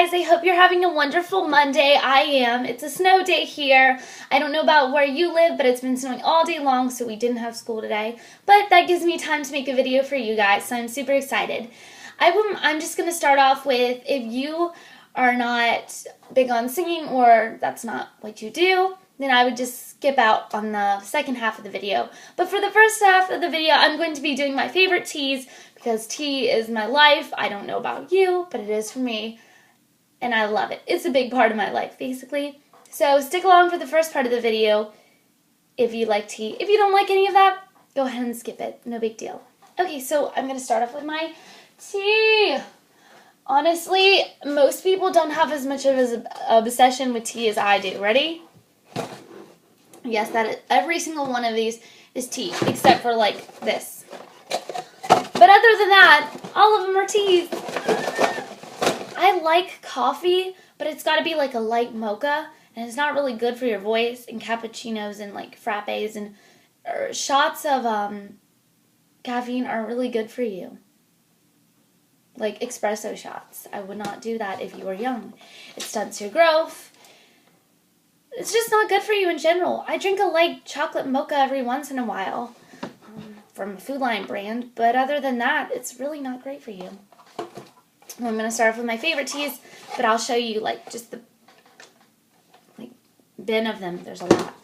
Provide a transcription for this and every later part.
guys, I hope you're having a wonderful Monday. I am. It's a snow day here. I don't know about where you live, but it's been snowing all day long, so we didn't have school today. But that gives me time to make a video for you guys, so I'm super excited. I'm just going to start off with, if you are not big on singing or that's not what you do, then I would just skip out on the second half of the video. But for the first half of the video, I'm going to be doing my favorite teas because tea is my life. I don't know about you, but it is for me, and I love it. It's a big part of my life, basically. So stick along for the first part of the video if you like tea. If you don't like any of that, go ahead and skip it. No big deal. Okay, so I'm going to start off with my tea. Honestly, most people don't have as much of an obsession with tea as I do. Ready? Yes, every single one of these is tea, except for like this. But other than that, all of them are teas. I like coffee, but it's got to be like a light mocha, and it's not really good for your voice. And cappuccinos and like frappes and shots of caffeine are really good for you. Like espresso shots. I would not do that if you were young. It stunts your growth. It's just not good for you in general. I drink a light chocolate mocha every once in a while from a Food Lion brand, but other than that, it's really not great for you. Well, I'm going to start off with my favorite teas, but I'll show you like just the bin of them. There's a lot.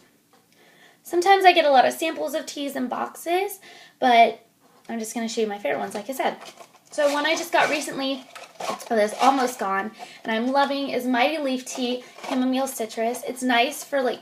Sometimes I get a lot of samples of teas in boxes, but I'm just going to show you my favorite ones, like I said. So one I just got recently, that's almost gone, and I'm loving, is Mighty Leaf Tea Chamomile Citrus. It's nice for like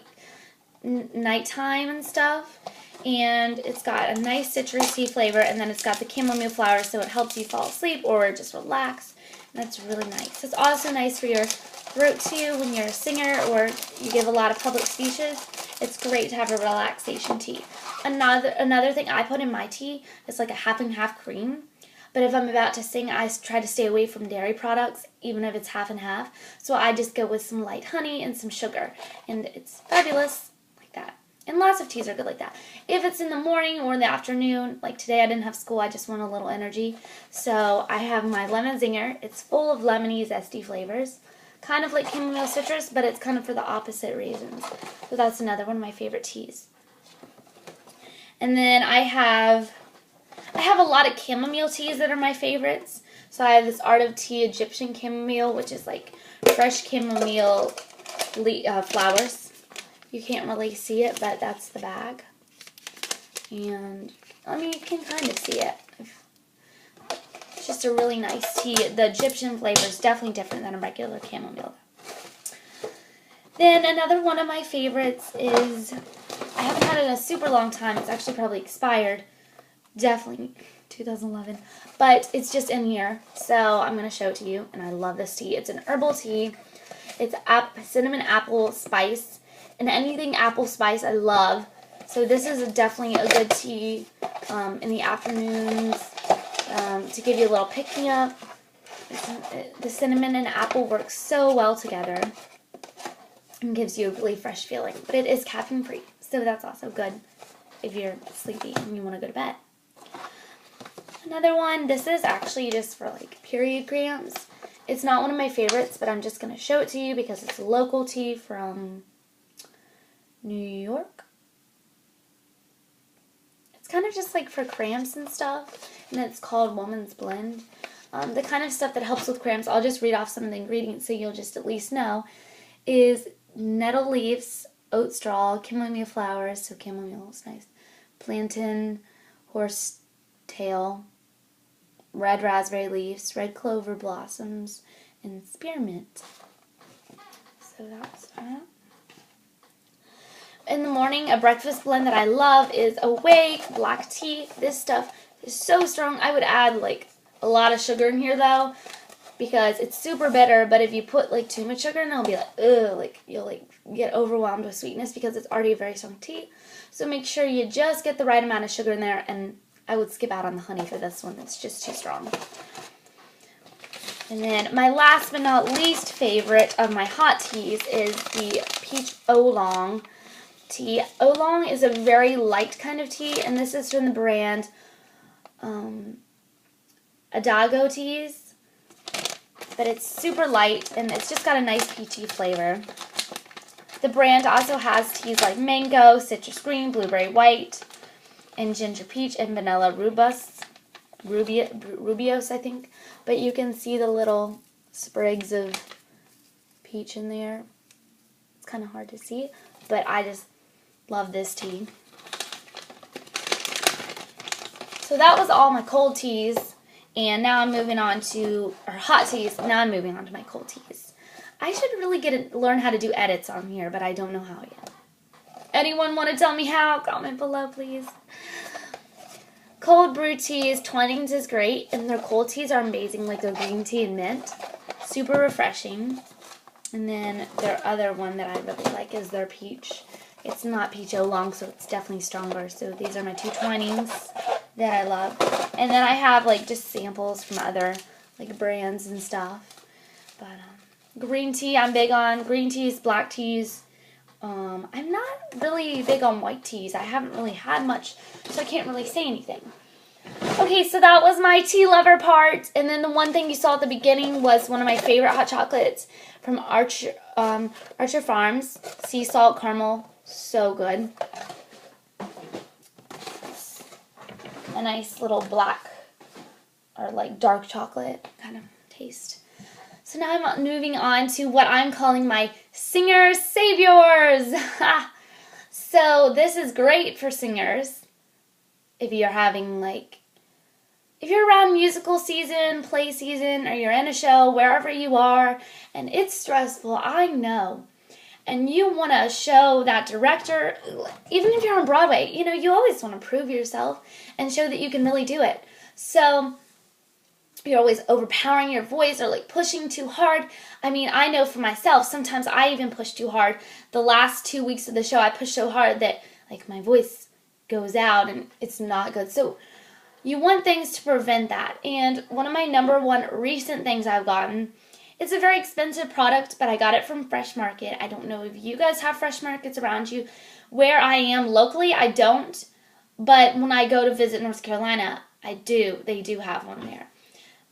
nighttime and stuff, and it's got a nice citrusy flavor, and then it's got the chamomile flowers, so it helps you fall asleep or just relax, and that's really nice. It's also nice for your throat too when you're a singer or you give a lot of public speeches. It's great to have a relaxation tea. Another thing I put in my tea is like a half and half cream. But if I'm about to sing, I try to stay away from dairy products, even if it's half and half. So I just go with some light honey and some sugar. And it's fabulous like that. And lots of teas are good like that. If it's in the morning or in the afternoon, like today I didn't have school, I just want a little energy. So I have my Lemon Zinger. It's full of lemony, zesty flavors. Kind of like chamomile citrus, but it's kind of for the opposite reasons. So that's another one of my favorite teas. And then I have a lot of chamomile teas that are my favorites. So I have this Art of Tea Egyptian Chamomile, which is like fresh chamomile flowers. You can't really see it, but that's the bag. And, I mean, you can kind of see it. It's just a really nice tea. The Egyptian flavor is definitely different than a regular chamomile. Then another one of my favorites is, I haven't had it in a super long time. It's actually probably expired. Definitely 2011, but it's just in here, so I'm going to show it to you, and I love this tea. It's an herbal tea. It's cinnamon apple spice, and anything apple spice I love, so this is definitely a good tea in the afternoons to give you a little pick-me-up. The cinnamon and apple work so well together and gives you a really fresh feeling, but it is caffeine-free, so that's also good if you're sleepy and you want to go to bed. Another one, this is actually just for like period cramps. It's not one of my favorites, but I'm just going to show it to you because it's a local tea from New York. It's kind of just like for cramps and stuff, and it's called Woman's Blend. The kind of stuff that helps with cramps, I'll just read off some of the ingredients so you'll just at least know, is nettle leaves, oat straw, chamomile flowers, so chamomile is nice, plantain, horsetail, red raspberry leaves, red clover blossoms, and spearmint. So that's that. In the morning, a breakfast blend that I love is Awake black tea. This stuff is so strong. I would add like a lot of sugar in here though, because it's super bitter, but if you put like too much sugar in, it'll be like, ugh, like you'll like get overwhelmed with sweetness because it's already a very strong tea. So make sure you just get the right amount of sugar in there, and I would skip out on the honey for this one. It's just too strong. And then my last but not least favorite of my hot teas is the Peach Oolong tea. Oolong is a very light kind of tea, and this is from the brand Adago Teas. but it's super light, and it's just got a nice peachy flavor. The brand also has teas like mango, citrus green, blueberry white, and ginger peach, and vanilla rubios, I think. But you can see the little sprigs of peach in there. It's kind of hard to see, but I just love this tea. So that was all my cold teas, and now I'm moving on to, or hot teas, now I'm moving on to my cold teas. I should really learn how to do edits on here, but I don't know how yet. Anyone want to tell me how? Comment below, please. Cold brew teas, Twinings is great, and their cold teas are amazing, like their green tea and mint. Super refreshing. And then their other one that I really like is their peach. It's not peach oolong, so it's definitely stronger. So these are my two Twinings that I love. And then I have like just samples from other like brands and stuff. But green tea I'm big on. Green teas, black teas. I'm not really big on white teas. I haven't really had much, so I can't really say anything. Okay, so that was my tea lover part. And then the one thing you saw at the beginning was one of my favorite hot chocolates from Archer Farms. Sea salt caramel. So good. A nice little black or like dark chocolate kind of taste. So now I'm moving on to what I'm calling my Singer Saviors. So this is great for singers. If you're having if you're around musical season, play season, or you're in a show, wherever you are, and it's stressful, I know. And you want to show that director, even if you're on Broadway, you know, you always want to prove yourself and show that you can really do it. So you're always overpowering your voice or like pushing too hard. I mean, I know for myself, sometimes I even push too hard. The last 2 weeks of the show, I pushed so hard that like my voice goes out and it's not good. So you want things to prevent that. And one of my #1 recent things I've gotten, it's a very expensive product, but I got it from Fresh Market. I don't know if you guys have Fresh Markets around you. Where I am locally, I don't. But when I go to visit North Carolina, I do. They do have one there.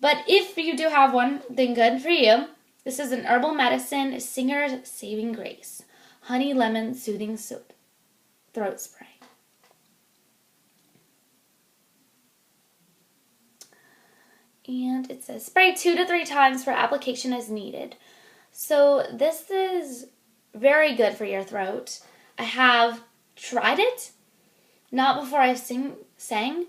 But if you do have one, then good for you. This is an herbal medicine, Singer's Saving Grace. Honey Lemon Soothing Throat Spray. And it says, spray 2 to 3 times for application as needed. So this is very good for your throat. I have tried it, not before I sang,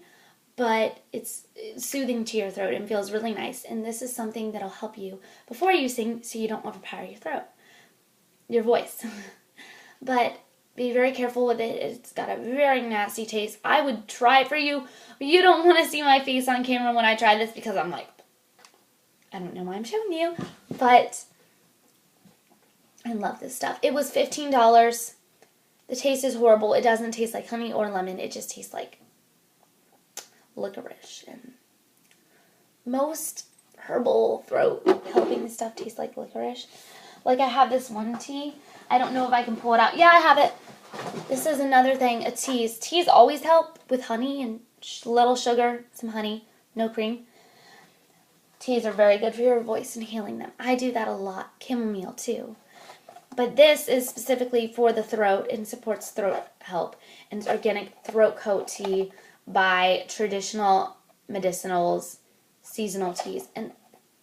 but it's soothing to your throat and feels really nice. And this is something that'll help you before you sing so you don't overpower your throat, your voice. But be very careful with it. It's got a very nasty taste. I would try it for you, but you don't want to see my face on camera when I try this because I'm like, I don't know why I'm showing you, but I love this stuff. It was $15. The taste is horrible. It doesn't taste like honey or lemon. It just tastes like licorice. And most herbal throat helping stuff tastes like licorice. Like I have this one tea. I don't know if I can pull it out. Yeah, I have it. This is another thing, a teas. Teas always help with honey and little sugar, some honey, no cream. Teas are very good for your voice and healing them. I do that a lot. Chamomile too. But this is specifically for the throat and supports throat health. And it's organic throat coat tea by Traditional Medicinals Seasonal Teas. And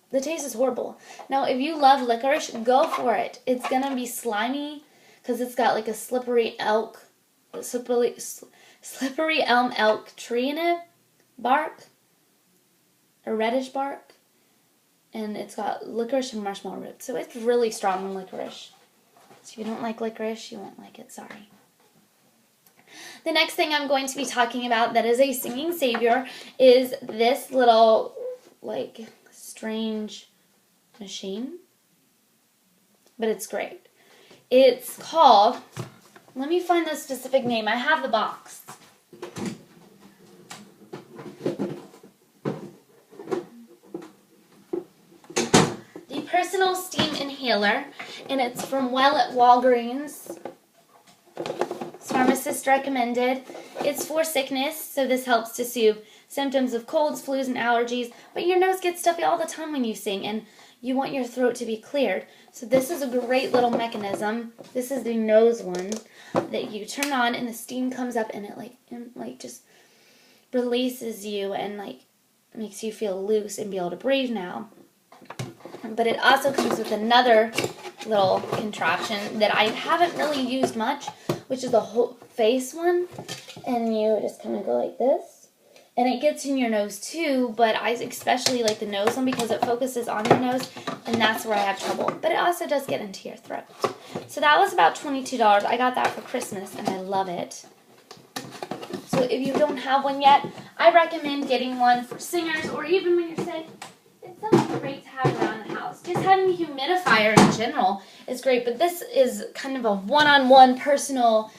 the taste is horrible. Now, if you love licorice, go for it. It's going to be slimy because it's got like a slippery elm elk tree in it, bark, a reddish bark, and it's got licorice and marshmallow roots. So it's really strong licorice. So if you don't like licorice, you won't like it, sorry. The next thing I'm going to be talking about that is a singing savior is this little, like, strange machine. But it's great. It's called, let me find the specific name. I have the box. The Personal Steam Inhaler, and it's from Well at Walgreens. It's pharmacist recommended. It's for sickness, so this helps to soothe symptoms of colds, flus, and allergies. But your nose gets stuffy all the time when you sing, and you want your throat to be cleared. So this is a great little mechanism. This is the nose one that you turn on, and the steam comes up, and it like just releases you and like makes you feel loose and be able to breathe now. But it also comes with another little contraption that I haven't really used much, which is the whole face one. And you just kind of go like this. And it gets in your nose too, but I especially like the nose one because it focuses on your nose, and that's where I have trouble. But it also does get into your throat. So that was about $22. I got that for Christmas, and I love it. So if you don't have one yet, I recommend getting one for singers, or even when you're sick. It's something great to have around the house. Just having a humidifier in general is great, but this is kind of a one-on-one personal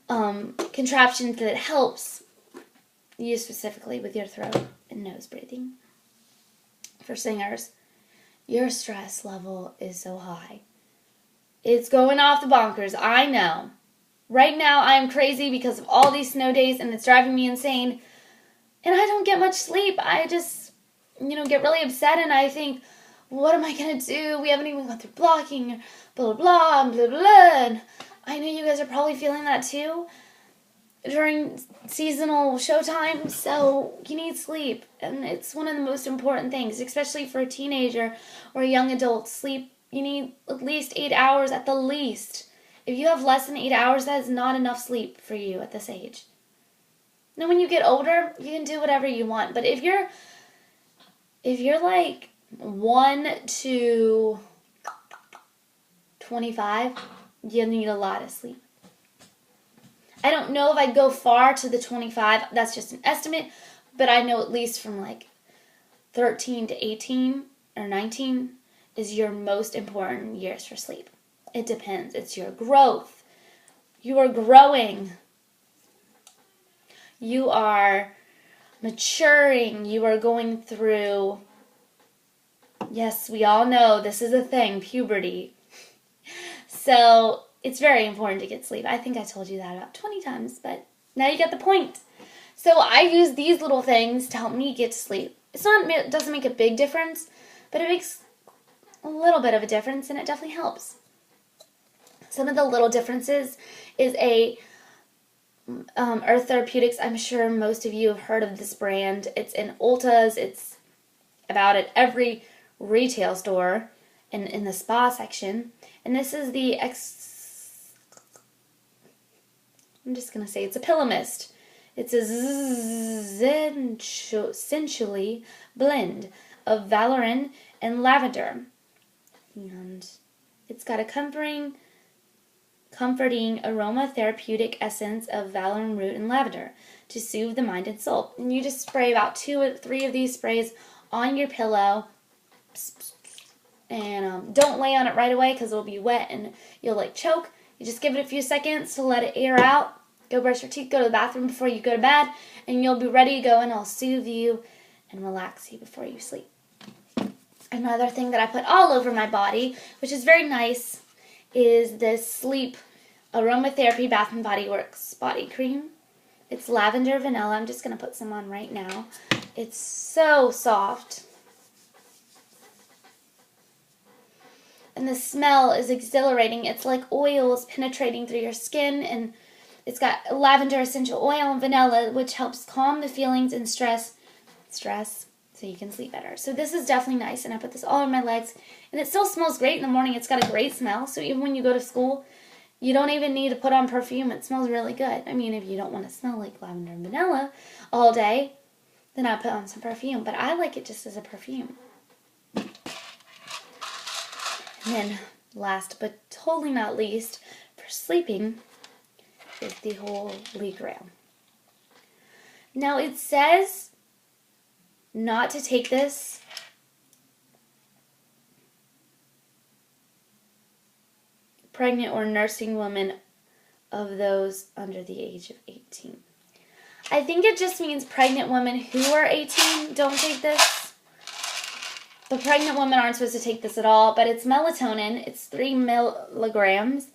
contraption that helps you specifically with your throat and nose breathing. For singers, your stress level is so high. It's going off the bonkers, I know. Right now, I am crazy because of all these snow days, and it's driving me insane. And I don't get much sleep. I just, get really upset, and I think, what am I going to do? We haven't even gone through blocking, blah, blah, blah, blah, blah, blah. And I know you guys are probably feeling that too during seasonal showtime, so you need sleep. And it's one of the most important things, especially for a teenager or a young adult. Sleep, you need at least 8 hours at the least. If you have less than 8 hours, that is not enough sleep for you at this age. Now, when you get older, you can do whatever you want. But if you're like 1 to 25, you need a lot of sleep. I don't know if I'd go far to the 25. That's just an estimate. But I know at least from like 13 to 18 or 19 is your most important years for sleep. It depends. It's your growth. You are growing. You are maturing. You are going through, yes, we all know this is a thing, puberty. So it's very important to get sleep. I think I told you that about 20 times, but now you get the point. So I use these little things to help me get to sleep. It doesn't make a big difference, but it makes a little bit of a difference, and it definitely helps. Some of the little differences is Earth Therapeutics. I'm sure most of you have heard of this brand. It's in Ulta's. It's about at every retail store and in the spa section. And this is the I'm just going to say it's a pillow mist. It's a sensually blend of valerian and lavender. And it's got a comforting aromatherapeutic essence of valerian root and lavender to soothe the mind and soul. And you just spray about 2 or 3 of these sprays on your pillow. And don't lay on it right away because it'll be wet and you'll like choke. You just give it a few seconds to let it air out. Go brush your teeth, go to the bathroom before you go to bed, and you'll be ready to go, and I'll soothe you and relax you before you sleep. Another thing that I put all over my body, which is very nice, is this Sleep Aromatherapy Bath & Body Works body cream. It's lavender vanilla. I'm just going to put some on right now. It's so soft. And the smell is exhilarating. It's like oils penetrating through your skin, and it's got lavender essential oil and vanilla, which helps calm the feelings and stress, so you can sleep better. So this is definitely nice, and I put this all on my legs, and it still smells great in the morning. It's got a great smell, so even when you go to school, you don't even need to put on perfume. It smells really good. I mean, if you don't want to smell like lavender and vanilla all day, then I put on some perfume, but I like it just as a perfume. And then last but totally not least, for sleeping, is the Holy Grail. Now it says not to take this pregnant or nursing women of those under the age of 18. I think it just means pregnant women who are 18 don't take this. But pregnant women aren't supposed to take this at all. But it's melatonin. It's 3 milligrams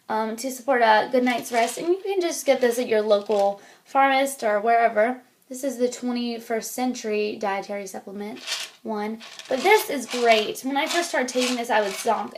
to support a good night's rest. And you can just get this at your local pharmacist or wherever. This is the 21st Century Dietary Supplement, one. But this is great. When I first started taking this, I was zonked